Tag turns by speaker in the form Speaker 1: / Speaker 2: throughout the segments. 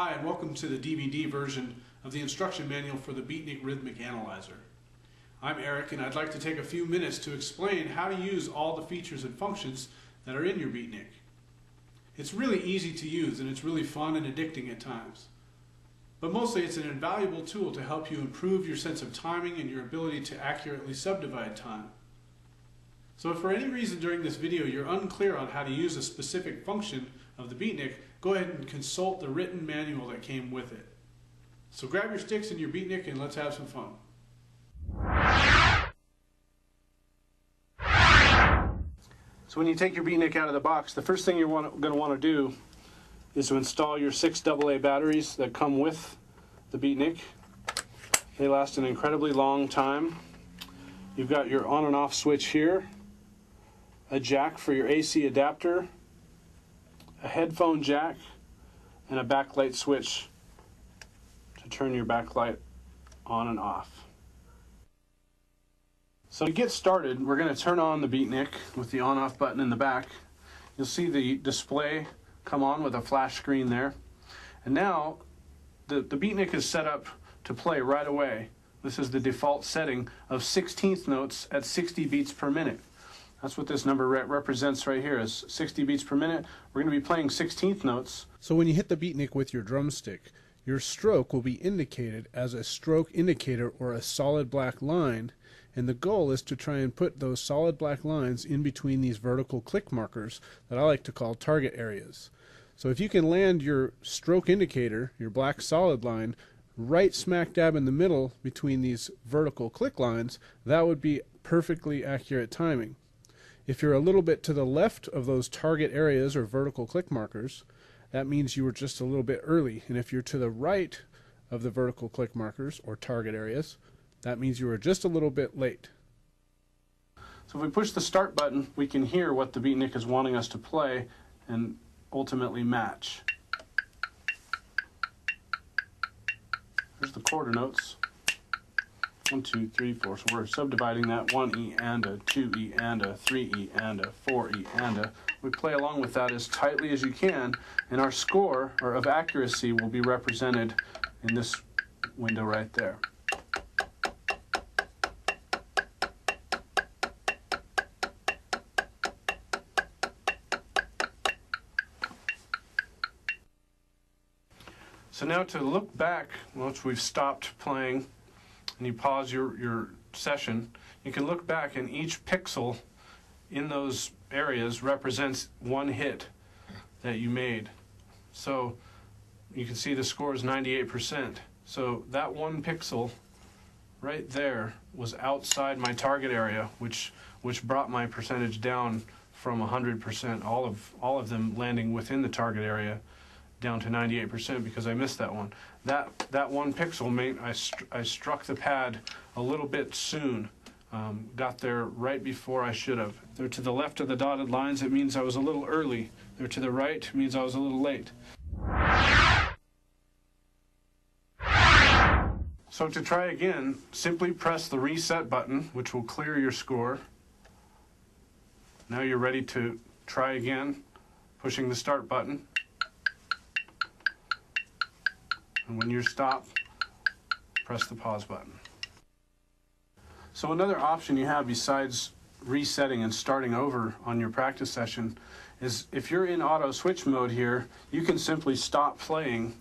Speaker 1: Hi, and welcome to the DVD version of the instruction manual for the Beatnik Rhythmic Analyzer. I'm Eric, and I'd like to take a few minutes to explain how to use all the features and functions that are in your Beatnik. It's really easy to use, and it's really fun and addicting at times. But mostly it's an invaluable tool to help you improve your sense of timing and your ability to accurately subdivide time. So if for any reason during this video you're unclear on how to use a specific function of the Beatnik, go ahead and consult the written manual that came with it. So grab your sticks and your Beatnik and let's have some fun. So when you take your Beatnik out of the box, the first thing you're going to want to do is to install your 6 AA batteries that come with the Beatnik. They last an incredibly long time. You've got your on and off switch here, a jack for your AC adapter, a headphone jack, and a backlight switch to turn your backlight on and off. So to get started, we're going to turn on the Beatnik with the on-off button in the back. You'll see the display come on with a flash screen there. And now the Beatnik is set up to play right away. This is the default setting of 16th notes at 60 beats per minute. That's what this number represents right here, is 60 beats per minute. We're going to be playing 16th notes.
Speaker 2: So when you hit the Beatnik with your drumstick, your stroke will be indicated as a stroke indicator or a solid black line, and the goal is to try and put those solid black lines in between these vertical click markers that I like to call target areas. So if you can land your stroke indicator, your black solid line, right smack dab in the middle between these vertical click lines, that would be perfectly accurate timing. If you're a little bit to the left of those target areas or vertical click markers, that means you were just a little bit early. And if you're to the right of the vertical click markers or target areas, that means you were just a little bit late.
Speaker 1: So if we push the start button, we can hear what the Beatnik is wanting us to play and ultimately match. There's the quarter notes. 1, 2, 3, 4. So we're subdividing that 1E and a 2E and a 3E and a 4E and a. We play along with that as tightly as you can, and our score or of accuracy will be represented in this window right there. So now to look back, once we've stopped playing and you pause your session, you can look back and each pixel in those areas represents one hit that you made. So you can see the score is 98%. So that one pixel right there was outside my target area, which brought my percentage down from 100%, all of them landing within the target area, down to 98% because I missed that one. That one pixel made I struck the pad a little bit soon. Got there right before I should have. They're to the left of the dotted lines, it means I was a little early. They're to the right, it means I was a little late. So to try again, simply press the reset button, which will clear your score. Now you're ready to try again, pushing the start button. And when you're stopped, press the pause button. So another option you have besides resetting and starting over on your practice session is if you're in auto switch mode here, you can simply stop playing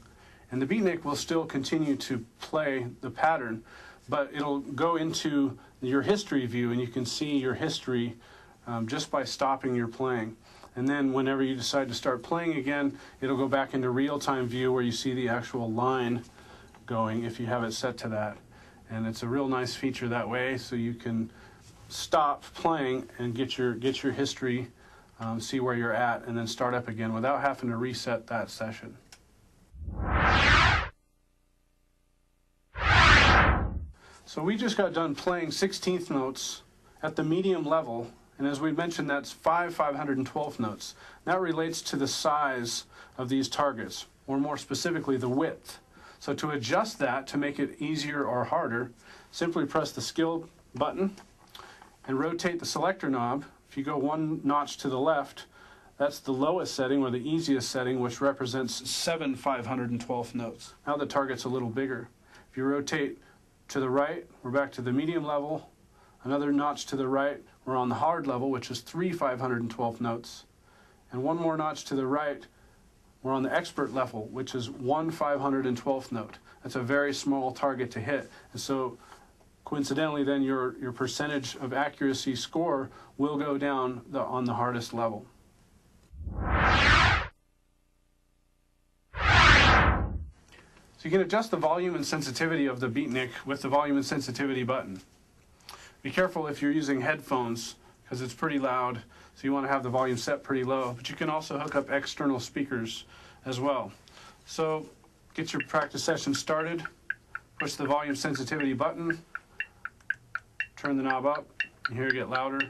Speaker 1: and the Beatnik will still continue to play the pattern, but it'll go into your history view and you can see your history just by stopping your playing. And then whenever you decide to start playing again, it'll go back into real-time view where you see the actual line going if you have it set to that. And it's a real nice feature that way, so you can stop playing and get your history, see where you're at, and then start up again without having to reset that session. So we just got done playing 16th notes at the medium level. And as we mentioned, that's 512th notes. That relates to the size of these targets, or more specifically, the width. So to adjust that, to make it easier or harder, simply press the skill button and rotate the selector knob. If you go one notch to the left, That's the lowest setting, or the easiest setting, which represents 7 512th notes. Now the target's a little bigger. If you rotate to the right, we're back to the medium level. Another notch to the right, we're on the hard level, which is 3 512th notes. And one more notch to the right, we're on the expert level, which is 1 512th note. That's a very small target to hit. And so coincidentally, then your percentage of accuracy score will go down on the hardest level. So you can adjust the volume and sensitivity of the Beatnik with the volume and sensitivity button. Be careful if you're using headphones, because it's pretty loud, so you want to have the volume set pretty low. But you can also hook up external speakers as well. So get your practice session started, push the volume sensitivity button, turn the knob up, and hear it get louder.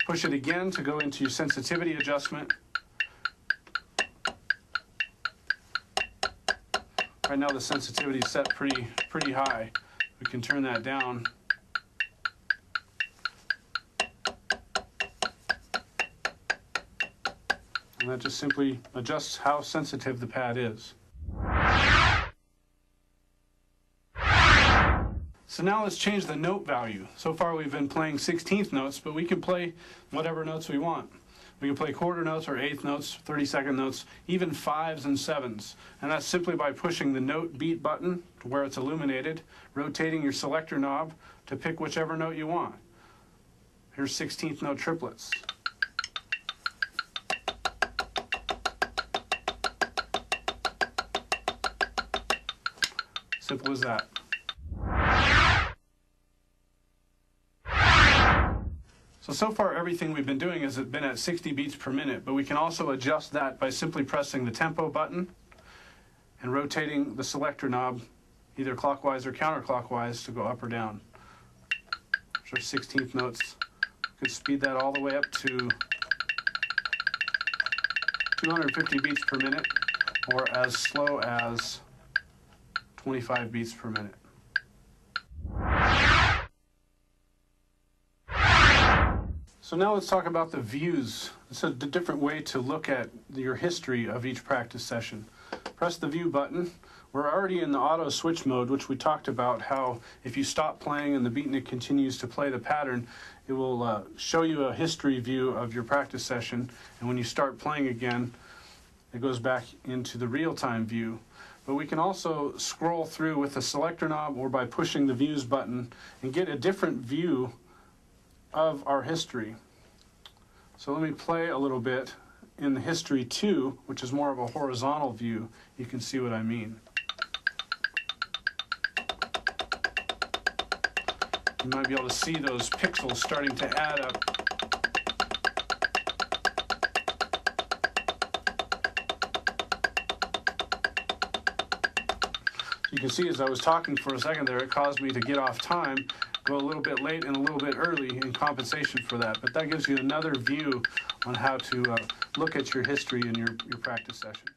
Speaker 1: Push it again to go into your sensitivity adjustment. Right now the sensitivity is set pretty high. We can turn that down. And that just simply adjusts how sensitive the pad is. So now let's change the note value. So far we've been playing 16th notes, but we can play whatever notes we want. We can play quarter notes or eighth notes, 32nd notes, even 5s and 7s. And that's simply by pushing the note beat button to where it's illuminated, rotating your selector knob to pick whichever note you want. Here's 16th note triplets. Simple as that. So far everything we've been doing has been at 60 beats per minute, but we can also adjust that by simply pressing the tempo button and rotating the selector knob either clockwise or counterclockwise to go up or down. So 16th notes. We could speed that all the way up to 250 beats per minute, or as slow as 25 beats per minute. So now let's talk about the views. It's a different way to look at your history of each practice session. Press the view button. We're already in the auto switch mode, which we talked about how if you stop playing and the Beatnik continues to play the pattern, it will show you a history view of your practice session. And when you start playing again, it goes back into the real-time view. But we can also scroll through with the selector knob or by pushing the views button and get a different view of our history. So let me play a little bit in the history 2, which is more of a horizontal view. You can see what I mean. You might be able to see those pixels starting to add up. You can see as I was talking for a second there, it caused me to get off time, go a little bit late and a little bit early in compensation for that. But that gives you another view on how to look at your history in your practice session.